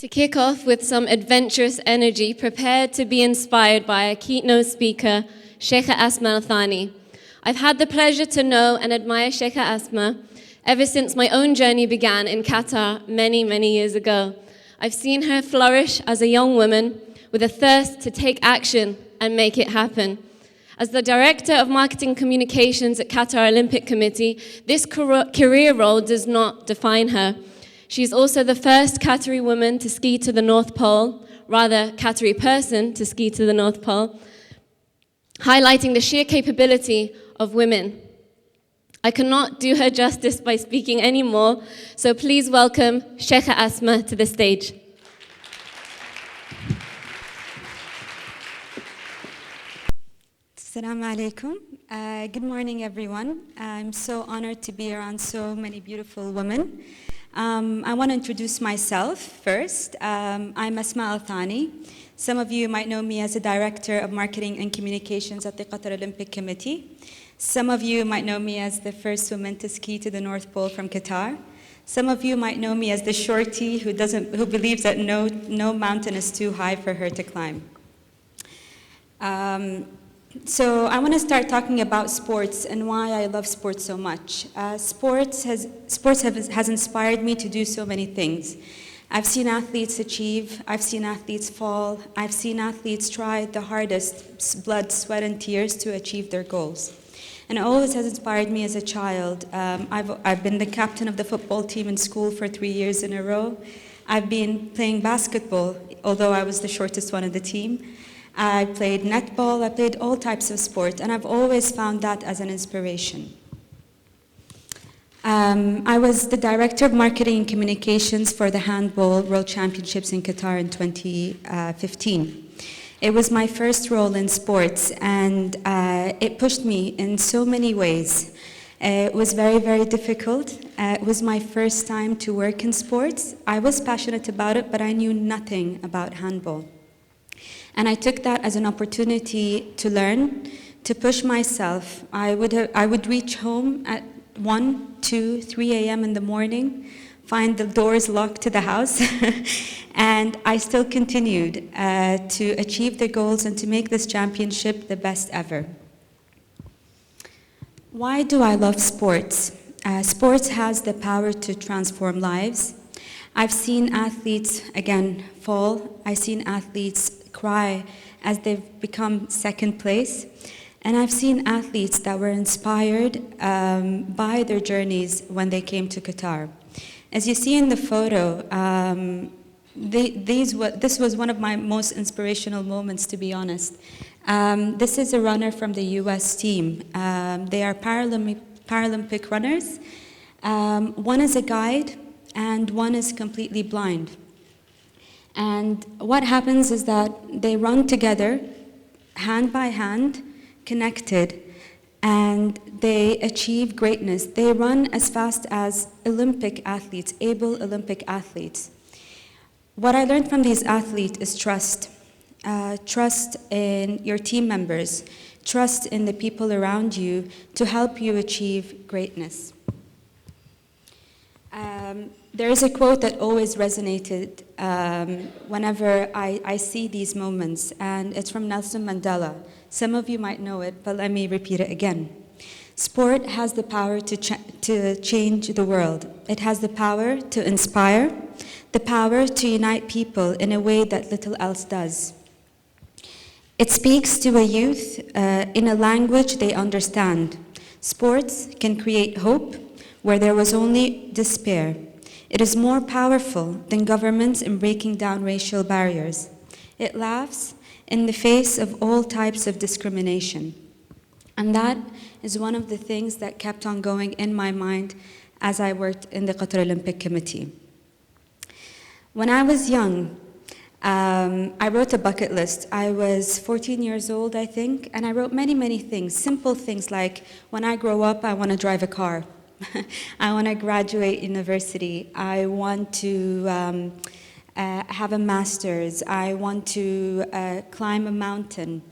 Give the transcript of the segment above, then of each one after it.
To kick off with some adventurous energy, prepared to be inspired by our keynote speaker, Sheikha Asma Thani. I've had the pleasure to know and admire Sheikha Asma ever since my own journey began in Qatar many, many years ago. I've seen her flourish as a young woman with a thirst to take action and make it happen. As the Director of Marketing Communications at Qatar Olympic Committee, this career role does not define her. She's also the first Qatari woman to ski to the North Pole, rather Qatari person to ski to the North Pole, highlighting the sheer capability of women. I cannot do her justice by speaking anymore, so please welcome Sheikha Asma to the stage. Assalamu alaikum. Good morning, everyone. I'm so honored to be around so many beautiful women. I want to introduce myself first. I'm Asma Thani. Some of you might know me as the Director of Marketing and Communications at the Qatar Olympic Committee. Some of you might know me as the first woman to ski to the North Pole from Qatar. Some of you might know me as the shorty who believes that no mountain is too high for her to climb. So I want to start talking about sports and why I love sports so much. Sports has inspired me to do so many things. I've seen athletes achieve, I've seen athletes fall, I've seen athletes try the hardest, blood, sweat, and tears to achieve their goals. And it always has inspired me as a child. I've been the captain of the football team in school for 3 years in a row. I've been playing basketball, although I was the shortest one on the team. I played netball, I played all types of sports, and I've always found that as an inspiration. I was the Director of Marketing and Communications for the Handball World Championships in Qatar in 2015. It was my first role in sports, and it pushed me in so many ways. It was very, very difficult. It was my first time to work in sports. I was passionate about it, but I knew nothing about handball. And I took that as an opportunity to learn, to push myself. I would reach home at 1, 2, 3 a.m. in the morning, find the doors locked to the house, and I still continued to achieve the goals and to make this championship the best ever. Why do I love sports? Sports has the power to transform lives. I've seen athletes, again, fall. I've seen athletes cry as they've become second place. And I've seen athletes that were inspired by their journeys when they came to Qatar. As you see in the photo, this was one of my most inspirational moments, to be honest. This is a runner from the US team. They are Paralympic runners. One is a guide, and one is completely blind. And what happens is that they run together, hand by hand, connected, and they achieve greatness. They run as fast as Olympic athletes, able Olympic athletes. What I learned from these athletes is trust. Trust in your team members, trust in the people around you to help you achieve greatness. There is a quote that always resonated whenever I see these moments, and it's from Nelson Mandela. Some of you might know it, but let me repeat it again. Sport has the power to change the world. It has the power to inspire, the power to unite people in a way that little else does. It speaks to a youth in a language they understand. Sports can create hope where there was only despair. It is more powerful than governments in breaking down racial barriers. It laughs in the face of all types of discrimination. And that is one of the things that kept on going in my mind as I worked in the Qatar Olympic Committee. When I was young, I wrote a bucket list. I was 14 years old, I think, and I wrote many, many things, simple things like, when I grow up, I want to drive a car. I want to graduate university. I want to have a master's. I want to climb a mountain.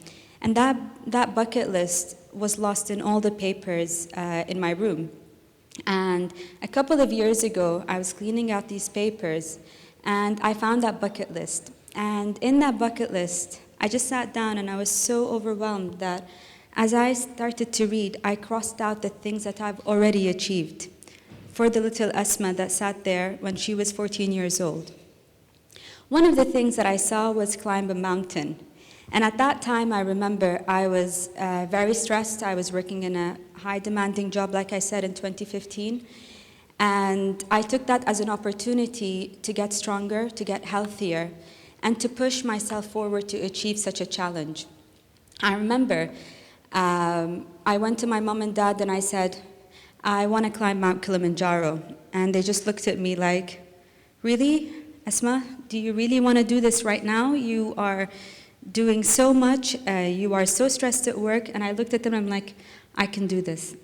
And that bucket list was lost in all the papers in my room. And a couple of years ago, I was cleaning out these papers, And I found that bucket list. And in that bucket list, I just sat down and I was so overwhelmed that as I started to read, I crossed out the things that I've already achieved for the little Asma that sat there when she was 14 years old. One of the things that I saw was climb a mountain. And at that time, I remember I was very stressed. I was working in a high demanding job, like I said, in 2015. And I took that as an opportunity to get stronger, to get healthier, and to push myself forward to achieve such a challenge. I remember I went to my mom and dad and I said, I want to climb Mount Kilimanjaro. And they just looked at me like, really, Asma, do you really want to do this right now? You are doing so much, you are so stressed at work. And I looked at them and I'm like, I can do this.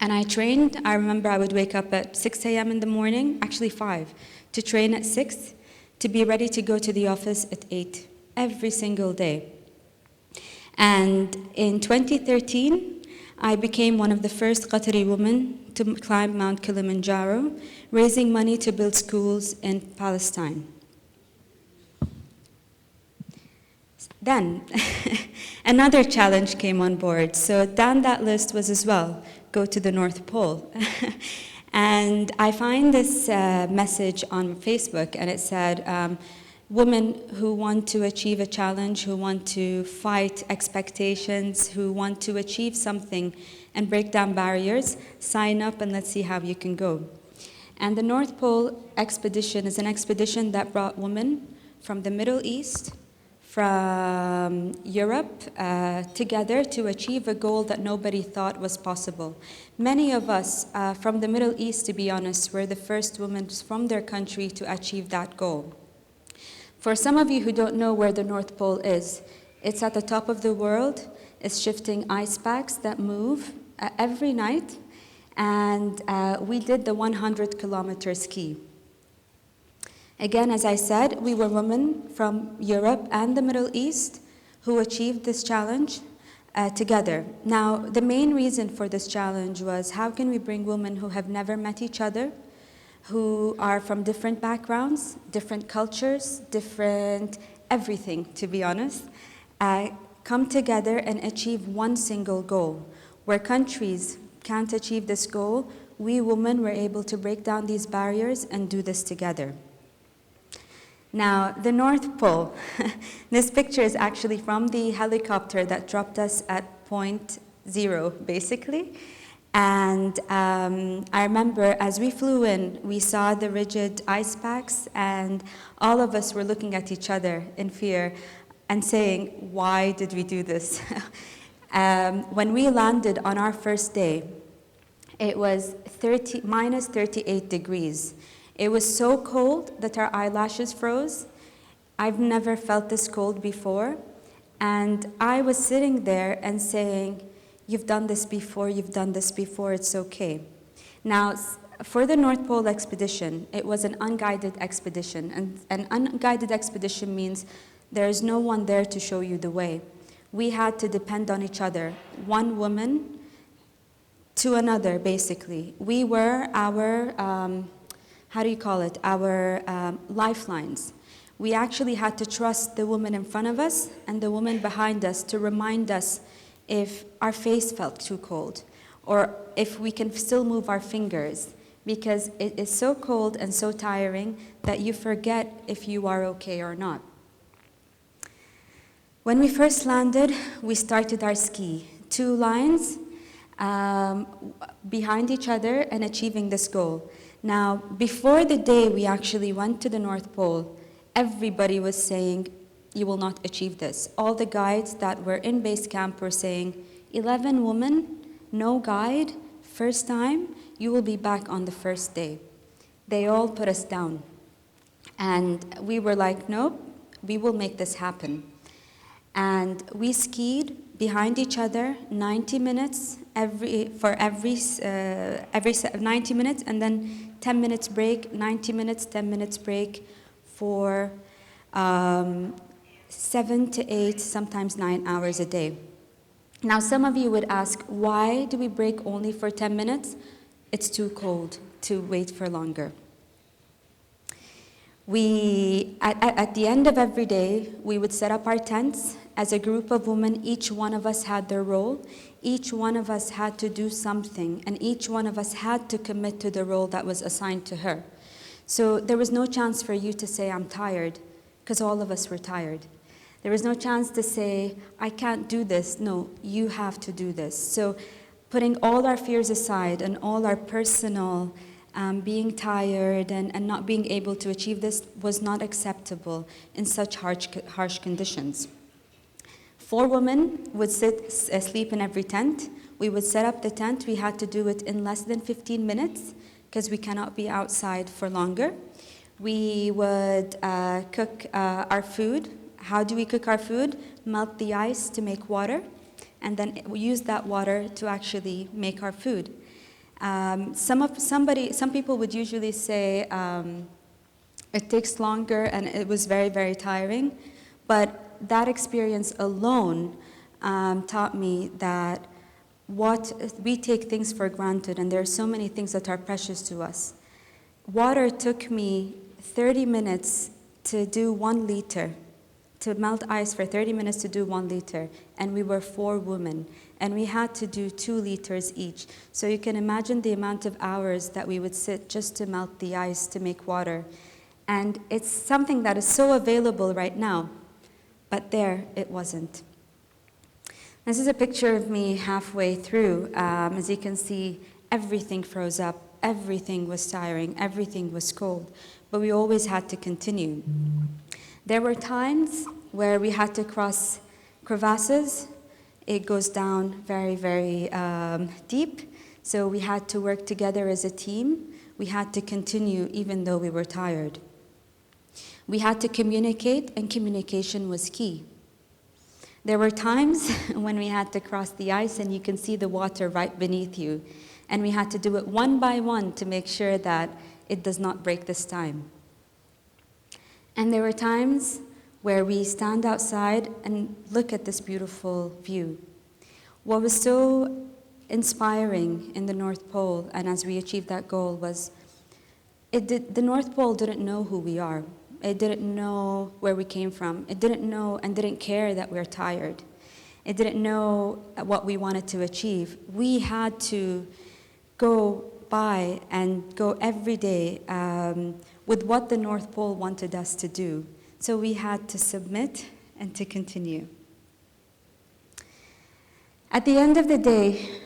And I trained. I remember I would wake up at 6 a.m. in the morning, actually 5, to train at 6, to be ready to go to the office at 8, every single day. And in 2013, I became one of the first Qatari women to climb Mount Kilimanjaro, raising money to build schools in Palestine. Then, another challenge came on board. So down that list was as well, go to the North Pole. And I find this message on Facebook, and it said, women who want to achieve a challenge, who want to fight expectations, who want to achieve something and break down barriers, sign up and let's see how you can go. And the North Pole expedition is an expedition that brought women from the Middle East, from Europe, together to achieve a goal that nobody thought was possible. Many of us from the Middle East, to be honest, were the first women from their country to achieve that goal. For some of you who don't know where the North Pole is, it's at the top of the world. It's shifting ice packs that move every night. And we did the 100-kilometer ski. Again, as I said, we were women from Europe and the Middle East who achieved this challenge together. Now, the main reason for this challenge was how can we bring women who have never met each other, who are from different backgrounds, different cultures, different everything, to be honest, come together and achieve one single goal. Where countries can't achieve this goal, we women were able to break down these barriers and do this together. Now, the North Pole, this picture is actually from the helicopter that dropped us at point 0, basically. And I remember as we flew in, we saw the rigid ice packs, and all of us were looking at each other in fear and saying, why did we do this? When we landed on our first day, it was minus 38 degrees. It was so cold that our eyelashes froze. I've never felt this cold before. And I was sitting there and saying, you've done this before, it's okay. Now, for the North Pole expedition, it was an unguided expedition. And an unguided expedition means there is no one there to show you the way. We had to depend on each other, one woman to another, basically. We were our, our lifelines. We actually had to trust the woman in front of us and the woman behind us to remind us if our face felt too cold or if we can still move our fingers, because it is so cold and so tiring that you forget if you are okay or not. When we first landed, we started our ski, 2 lines behind each other and achieving this goal. Now, before the day we actually went to the North Pole, everybody was saying, you will not achieve this. All the guides that were in base camp were saying, 11 women, no guide, first time, you will be back on the first day. They all put us down. And we were like, nope, we will make this happen. And we skied behind each other 90 minutes every 90 minutes, and then 10 minutes break, 90 minutes, 10 minutes break for 7 to 8, sometimes 9 hours a day. Now, some of you would ask, why do we break only for 10 minutes? It's too cold to wait for longer. At the end of every day, we would set up our tents. As a group of women, each one of us had their role. Each one of us had to do something, and each one of us had to commit to the role that was assigned to her. So there was no chance for you to say, I'm tired, because all of us were tired. There was no chance to say, I can't do this. No, you have to do this. So putting all our fears aside and all our personal being tired and not being able to achieve this was not acceptable in such harsh conditions. 4 women would sleep in every tent. We would set up the tent. We had to do it in less than 15 minutes because we cannot be outside for longer. We would cook our food. How do we cook our food? Melt the ice to make water, and then we use that water to actually make our food. Some people would usually say it takes longer and it was very, very tiring, but that experience alone taught me that we take things for granted, and there are so many things that are precious to us. Water took me 30 minutes to do 1 liter, to melt ice for 30 minutes to do 1 liter, and we were 4 women, and we had to do 2 liters each. So you can imagine the amount of hours that we would sit just to melt the ice to make water. And it's something that is so available right now, but there it wasn't. This is a picture of me halfway through. As you can see, everything froze up, everything was tiring, everything was cold, but we always had to continue. There were times where we had to cross crevasses. It goes down very, very deep, so we had to work together as a team. We had to continue even though we were tired. We had to communicate, and communication was key. There were times when we had to cross the ice and you can see the water right beneath you, and we had to do it one by one to make sure that it does not break this time. And there were times where we stand outside and look at this beautiful view. What was so inspiring in the North Pole, and as we achieved that goal, was the North Pole didn't know who we are. It didn't know where we came from. It didn't know and didn't care that we're tired. It didn't know what we wanted to achieve. We had to go by and go every day with what the North Pole wanted us to do. So we had to submit and to continue. At the end of the day,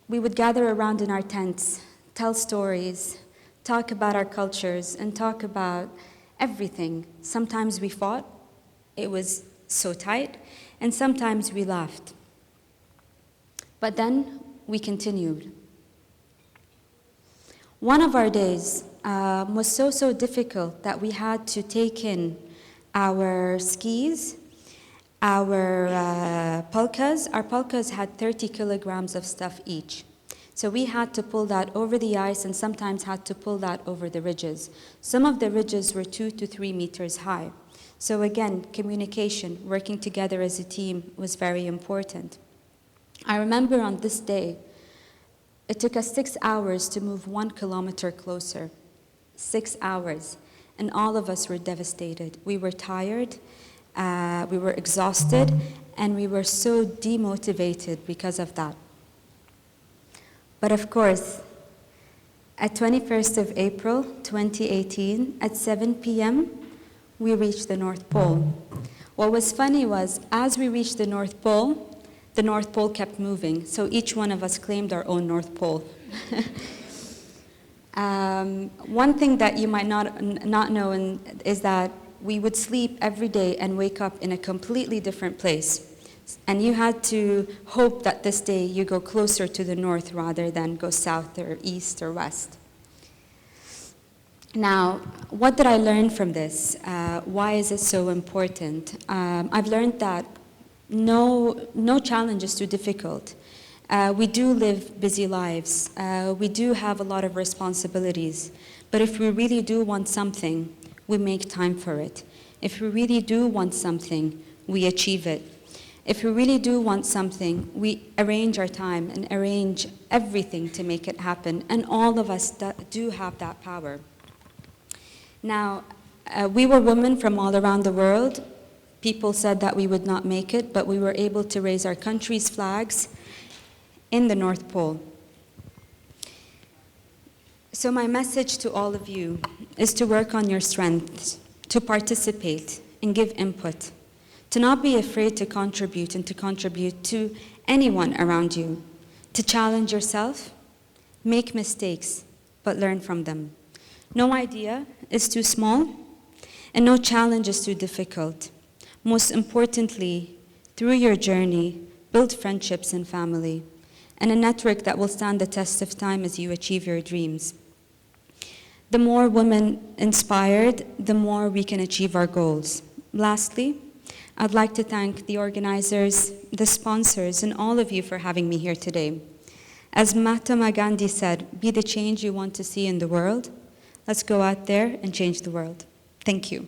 we would gather around in our tents, tell stories, talk about our cultures, and talk about everything. Sometimes we fought, it was so tight, and sometimes we laughed. But then we continued. One of our days was so difficult that we had to take in our skis, our pulkas. Our pulkas had 30 kilograms of stuff each. So we had to pull that over the ice and sometimes had to pull that over the ridges. Some of the ridges were 2 to 3 meters high. So again, communication, working together as a team was very important. I remember on this day, it took us 6 hours to move 1 kilometer closer. 6 hours. And all of us were devastated. We were tired, we were exhausted, and we were so demotivated because of that. But of course, at 21st of April, 2018, at 7 p.m., we reached the North Pole. What was funny was, as we reached the North Pole kept moving, so each one of us claimed our own North Pole. One thing that you might not know is that we would sleep every day and wake up in a completely different place. And you had to hope that this day you go closer to the north rather than go south or east or west. Now, what did I learn from this? Why is it so important? I've learned that no challenge is too difficult. We do live busy lives. We do have a lot of responsibilities. But if we really do want something, we make time for it. If we really do want something, we achieve it. If we really do want something, we arrange our time and arrange everything to make it happen. And all of us do have that power. Now, We were women from all around the world. People said that we would not make it, but we were able to raise our country's flags in the North Pole. So my message to all of you is to work on your strengths, to participate and give input, to not be afraid to contribute and to contribute to anyone around you, to challenge yourself, make mistakes, but learn from them. No idea is too small, and no challenge is too difficult. Most importantly, through your journey, build friendships and family, and a network that will stand the test of time as you achieve your dreams. The more women inspired, the more we can achieve our goals. Lastly, I'd like to thank the organizers, the sponsors, and all of you for having me here today. As Mahatma Gandhi said, be the change you want to see in the world. Let's go out there and change the world. Thank you.